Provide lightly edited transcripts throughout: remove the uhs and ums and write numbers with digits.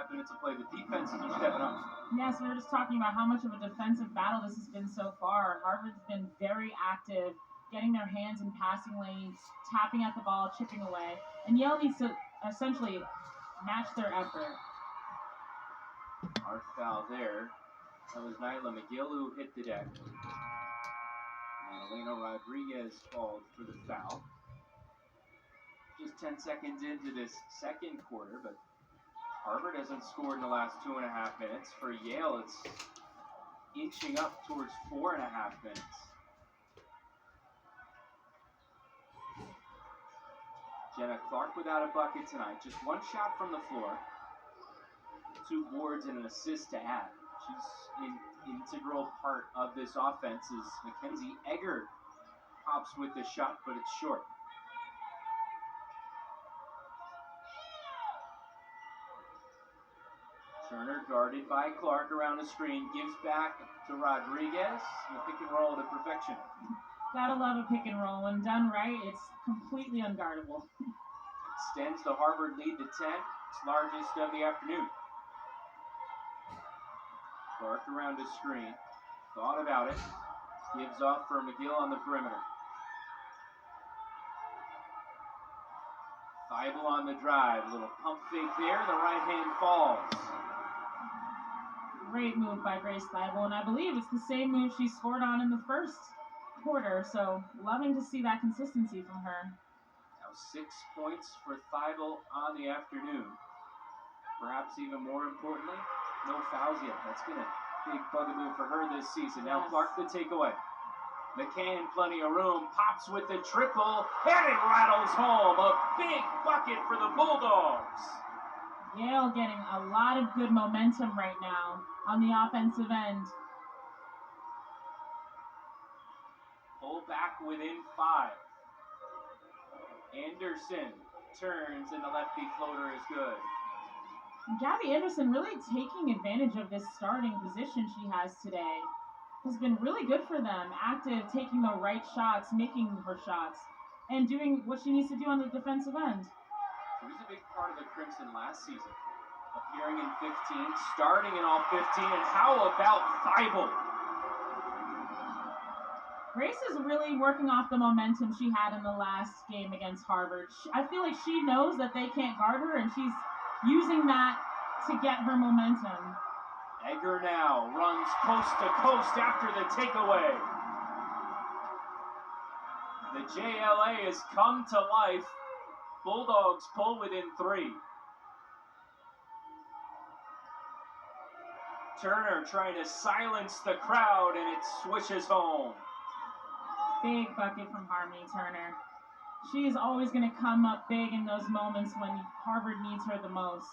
5 minutes of play. The defenses are stepping up. Yes, we were just talking about how much of a defensive battle this has been so far. Harvard's been very active, getting their hands in passing lanes, tapping at the ball, chipping away. And Yale needs to essentially match their effort. Our foul there. That was Nyla McGill who hit the deck. And Elena Rodriguez called for the foul. Just 10 seconds into this second quarter, but Harvard hasn't scored in the last 2.5 minutes. For Yale, it's inching up towards 4.5 minutes. Jenna Clark without a bucket tonight. Just one shot from the floor. 2 boards and an assist to add. She's an integral part of this offense as Mackenzie Egger pops with the shot, but it's short. Turner guarded by Clark around the screen, gives back to Rodriguez. The pick and roll to perfection. Gotta love a pick and roll. When done right, it's completely unguardable. Extends the Harvard lead to 10. It's largest of the afternoon. Clark around the screen. Thought about it. Gives off for McGill on the perimeter. Thibault on the drive. A little pump fake there. The right hand falls. Great move by Grace Thibault, and I believe it's the same move she scored on in the first quarter, so loving to see that consistency from her. Now 6 points for Thibault on the afternoon. Perhaps even more importantly, no fouls yet. That's been a big bugaboo for her this season. Now Clark the takeaway. McCann, plenty of room, pops with the triple, and it rattles home. A big bucket for the Bulldogs. Yale getting a lot of good momentum right now on the offensive end. Pull back within 5. Anderson turns, and the lefty floater is good. Gabby Anderson really taking advantage of this starting position she has today. Has been really good for them. Active, taking the right shots, making her shots, and doing what she needs to do on the defensive end. She was a big part of the Crimson last season. Appearing in 15, starting in all 15, and how about Thibault? Grace is really working off the momentum she had in the last game against Harvard. I feel like she knows that they can't guard her, and she's using that to get her momentum. Egger now runs coast to coast after the takeaway. The JLA has come to life. Bulldogs pull within 3. Turner trying to silence the crowd, and it swishes home. Big bucket from Harmony Turner. She is always going to come up big in those moments when Harvard needs her the most.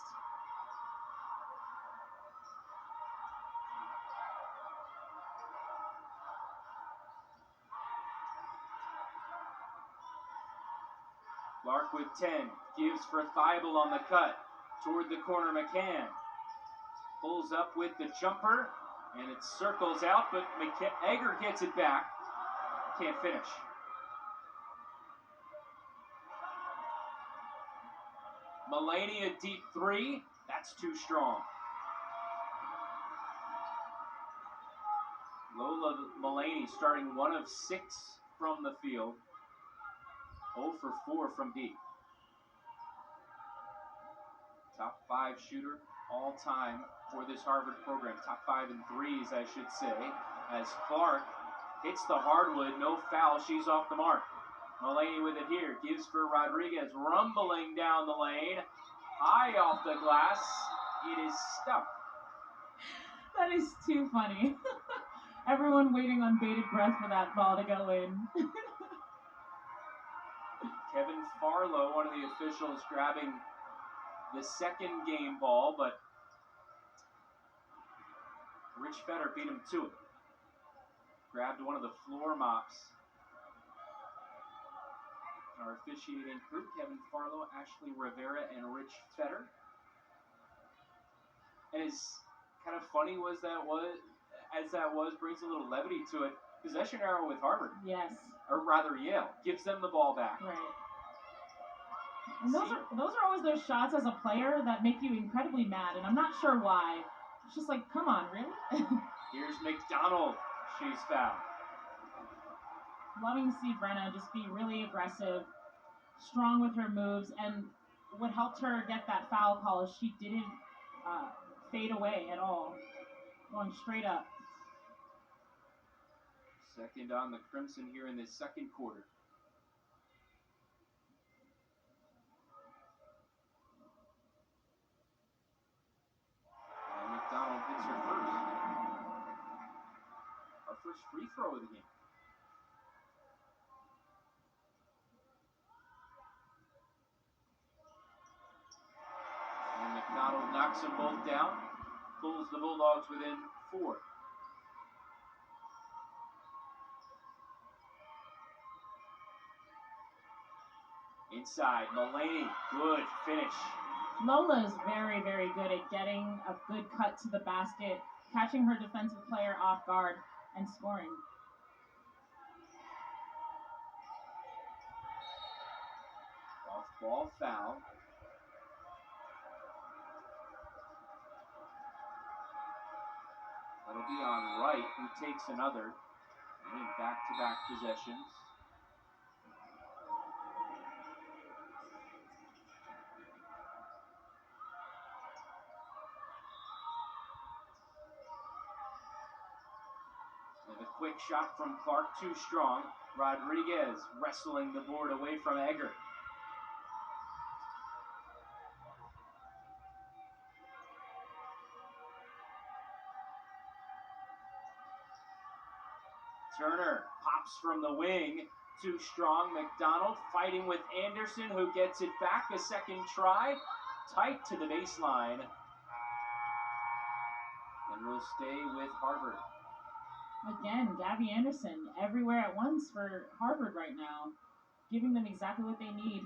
Clark with 10, gives for Thibault on the cut. Toward the corner, McCann. Pulls up with the jumper, and it circles out, but Egger gets it back. Can't finish. Mulaney a deep 3. That's too strong. Lola Mulaney starting 1 of 6 from the field. 0 for 4 from deep. Top 5 shooter all time for this Harvard program. Top 5 in threes, I should say. As Clark hits the hardwood, no foul, she's off the mark. Mulaney with it here, gives for Rodriguez, rumbling down the lane. High off the glass, it is stuck. That is too funny. Everyone waiting on bated breath for that ball to go in. Kevin Farlow, one of the officials, grabbing the second game ball, but Rich Fetter beat him to it. Grabbed one of the floor mops. Our officiating crew, Kevin Farlow, Ashley Rivera, and Rich Fetter. And as kind of funny was, brings a little levity to it. Possession arrow with Harvard. Yes. Or rather Yale. Gives them the ball back. Right. And those are always those shots as a player that make you incredibly mad, and I'm not sure why. It's just like, come on, really? Here's McDonald. She's fouled. Loving to see Brenna just be really aggressive, strong with her moves, and what helped her get that foul call is she didn't fade away at all, going straight up. Second on the Crimson here in this second quarter. And McDonald hits her first. Our first free throw of the game. And McDonald knocks them both down, pulls the Bulldogs within 4. Inside, Mulaney, good finish. Lola is very, very good at getting a good cut to the basket, catching her defensive player off guard, and scoring. Off-ball foul. That'll be on Wright, who takes another. And in back-to-back possessions. And a quick shot from Clark, too strong. Rodriguez wrestling the board away from Egger. Turner pops from the wing, too strong. McDonald fighting with Anderson, who gets it back. A second try, tight to the baseline. And will stay with Harvard. Again, Gabby Anderson everywhere at once for Harvard right now, giving them exactly what they need.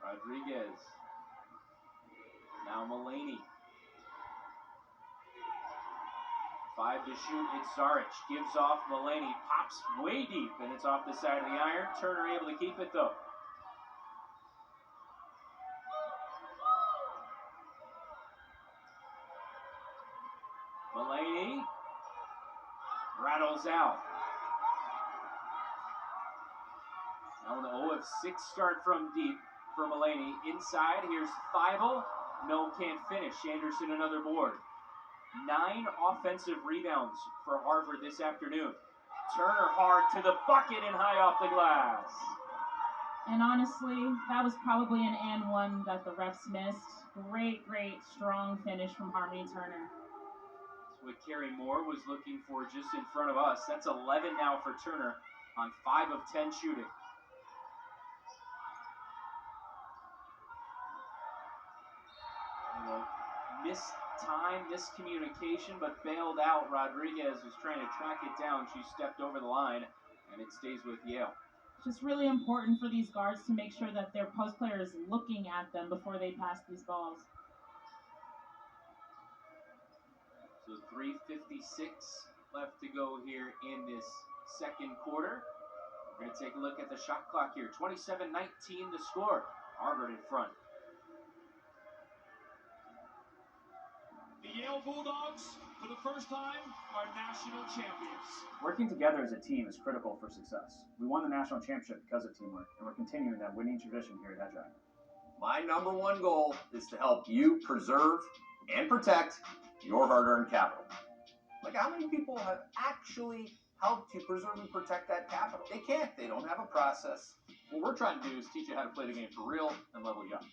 Rodriguez. Now Mulaney. 5 to shoot. It's Zaric. Gives off Mulaney. Pops way deep, and it's off the side of the iron. Turner able to keep it, though. Mulaney rattles out. Now an 0 of 6 start from deep for Mulaney. Inside, here's Thibault. No, can't finish. Anderson another board. 9 offensive rebounds for Harvard this afternoon. Turner hard to the bucket and high off the glass. And honestly, that was probably an and one that the refs missed. Great, strong finish from Harmony Turner. That's what Carrie Moore was looking for just in front of us. That's 11 now for Turner on 5 of 10 shooting. Missed time, miscommunication, but bailed out. Rodriguez was trying to track it down. She stepped over the line, and it stays with Yale. It's just really important for these guards to make sure that their post player is looking at them before they pass these balls. So 3:56 left to go here in this second quarter. We're going to take a look at the shot clock here. 27-19 the score. Harvard in front. The Yale Bulldogs, for the first time, are national champions. Working together as a team is critical for success. We won the national championship because of teamwork, and we're continuing that winning tradition here at Hedgehog. My number one goal is to help you preserve and protect your hard-earned capital. Like, how many people have actually helped you preserve and protect that capital? They can't. They don't have a process. What we're trying to do is teach you how to play the game for real and level you up.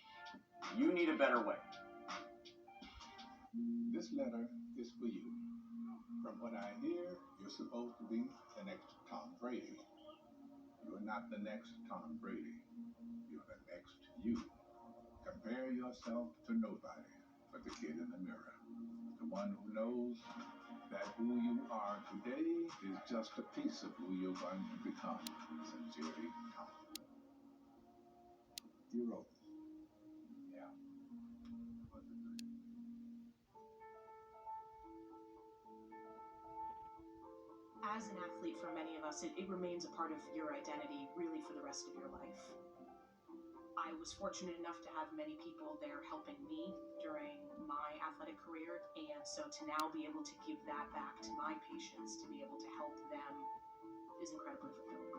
You need a better way. This letter is for you. From what I hear, you're supposed to be the next Tom Brady. You're not the next Tom Brady. You're the next you. Compare yourself to nobody but the kid in the mirror. The one who knows that who you are today is just a piece of who you're going to become. Sincerely, Tom. You wrote this. Yeah. as an athlete, for many of us, it remains a part of your identity really for the rest of your life. I was fortunate enough to have many people there helping me during my athletic career, and so to now be able to give that back to my patients, to be able to help them, is incredibly fulfilling.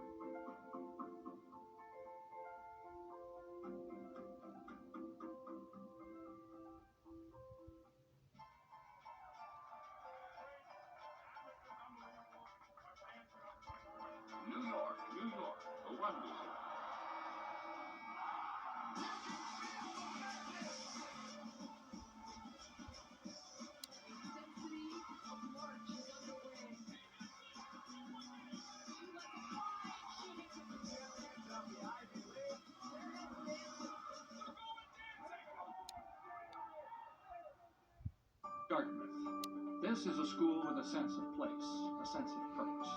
New York, the Wonder. Dartmouth. This is a school with a sense of place, a sense of purpose.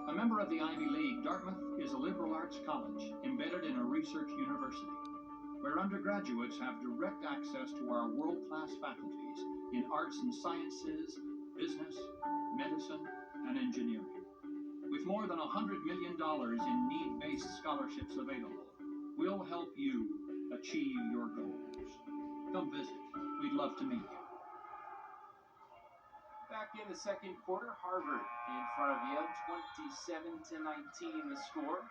A member of the Ivy League, Dartmouth is a liberal arts college embedded in a research university, where undergraduates have direct access to our world-class faculties in arts and sciences, business, medicine, and engineering. With more than $100 million in need-based scholarships available, we'll help you achieve your goals. Come visit. We'd love to meet you. Back in the second quarter, Harvard in front of Yale, 27-19 the score.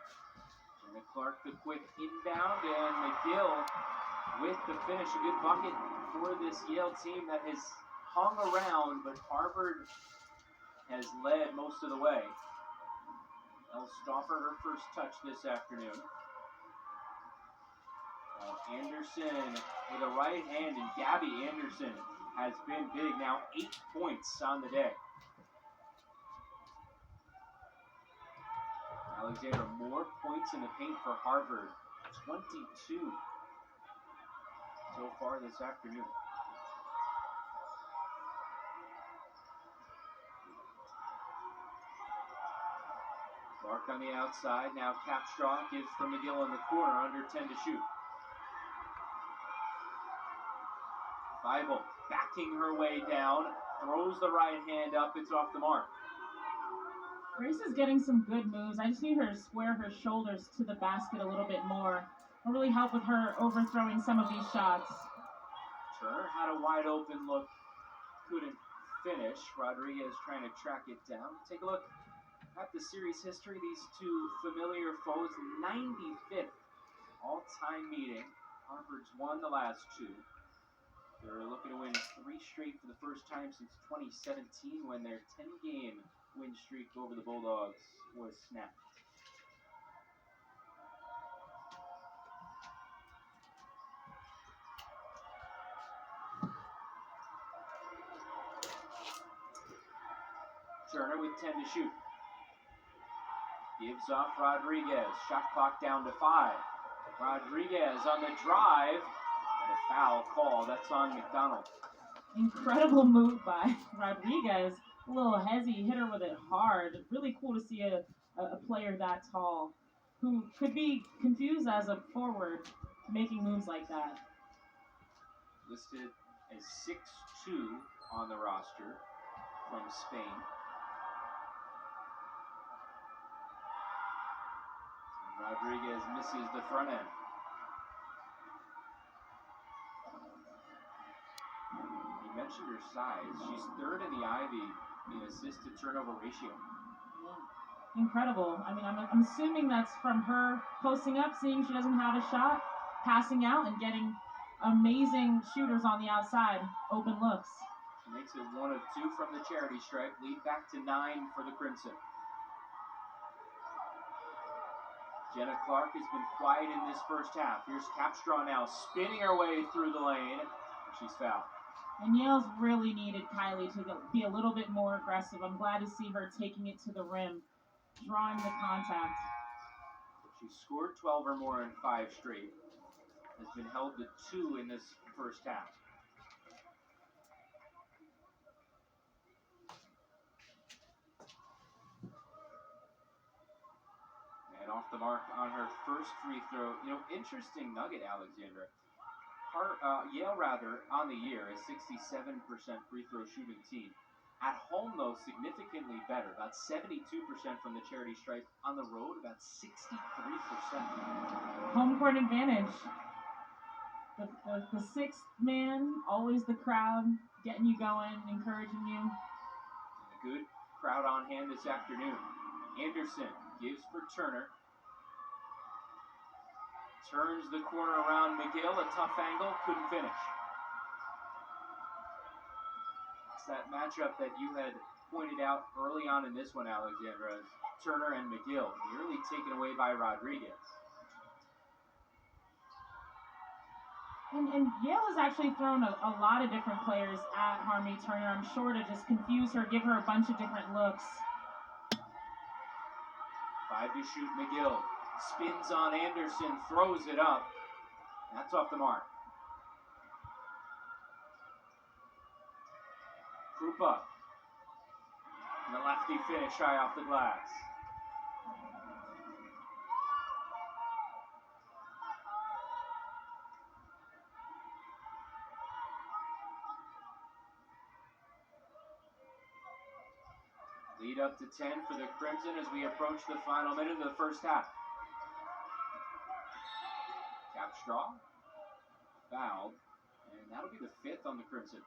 Jenna Clark the quick inbound, and McGill with the finish. A good bucket for this Yale team that has hung around, but Harvard has led most of the way. Elle Stauffer, her first touch this afternoon. Anderson with a right hand, and Gabby Anderson has been big. Now 8 points on the day. Alexandra, more points in the paint for Harvard. 22 so far this afternoon. Clark on the outside. Now Capstraw gives from McGill in the corner. Under 10 to shoot. Bible backing her way down. Throws the right hand up. It's off the mark. Grace is getting some good moves. I just need her to square her shoulders to the basket a little bit more. It'll really help with her overthrowing some of these shots. Turner had a wide open look. Couldn't finish. Rodriguez trying to track it down. Take a look at the series history. These two familiar foes. 95th all-time meeting. Harvard's won the last two. They're looking to win 3 straight for the first time since 2017, when their 10-game win streak over the Bulldogs was snapped. Turner with 10 to shoot. Gives off Rodriguez. Shot clock down to 5. Rodriguez on the drive. And a foul call. That's on McDonald. Incredible move by Rodriguez. A little hezzy, hit her with it hard. Really cool to see a player that tall who could be confused as a forward making moves like that. Listed as 6'2" on the roster from Spain. Rodriguez misses the front end. You mentioned her size. She's third in the Ivy in assist to turnover ratio. Yeah. Incredible. I mean, I'm assuming that's from her posting up, seeing she doesn't have a shot, passing out, and getting amazing shooters on the outside, open looks. She makes it 1 of 2 from the charity stripe. Lead back to 9 for the Crimson. Jenna Clark has been quiet in this first half. Here's Capstraw now spinning her way through the lane. She's fouled. And Yale's really needed Kylie to be a little bit more aggressive. I'm glad to see her taking it to the rim, drawing the contact. She scored 12 or more in 5 straight. Has been held to 2 in this first half. And off the mark on her first free throw. You know, interesting nugget, Alexandra. Yale, on the year, a 67% free throw shooting team. At home, though, significantly better. About 72% from the charity stripe. On the road, about 63%. Home court advantage. The sixth man, always the crowd, getting you going, encouraging you. A good crowd on hand this afternoon. Anderson gives for Turner. Turns the corner around McGill, a tough angle, couldn't finish. It's that matchup that you had pointed out early on in this one, Alexandra. Turner and McGill, nearly taken away by Rodriguez. And Yale has actually thrown a lot of different players at Harmony Turner, I'm sure, to just confuse her, give her a bunch of different looks. 5 to shoot McGill. Spins on Anderson, throws it up. That's off the mark. Krupa. And the lefty finish high off the glass. Lead up to 10 for the Crimson as we approach the final minute of the first half. Capstraw fouled, and that'll be the 5th on the Crimson.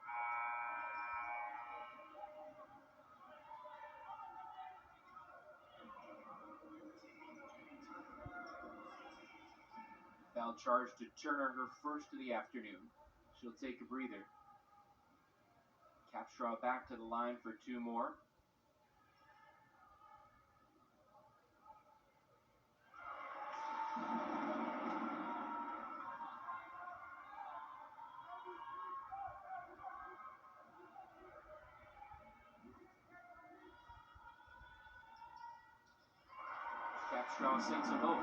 Foul charge to Turner, her first of the afternoon. She'll take a breather. Capstraw back to the line for 2 more. Capstraw sinks them both.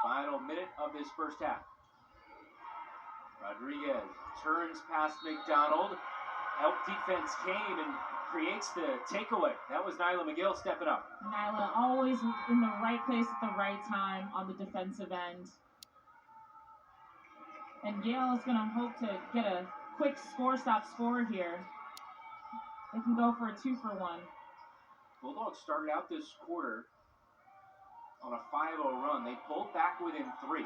Final minute of this first half. Rodriguez turns past McDonald. Help defense came and creates the takeaway. That was Nyla McGill stepping up. Nyla always in the right place at the right time on the defensive end. And Yale is going to hope to get a quick score here. They can go for a 2-for-1. Bulldogs started out this quarter on a 5-0 run. They pulled back within 3.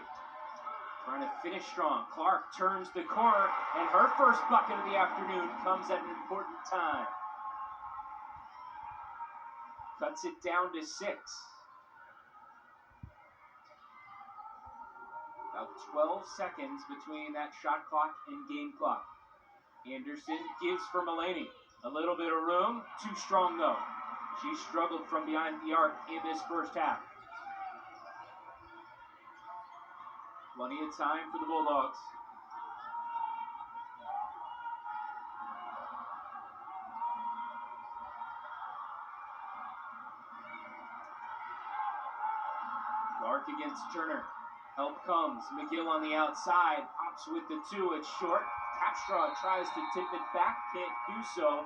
Trying to finish strong. Clark turns the corner, and her first bucket of the afternoon comes at an important time. Cuts it down to 6. About 12 seconds between that shot clock and game clock. Anderson gives for Mulaney. A little bit of room. Too strong, though. She struggled from behind the arc in this first half. Plenty of time for the Bulldogs. Clark against Turner. Help comes. McGill on the outside. Pops with the 2. It's short. Capstraw tries to tip it back. Can't do so.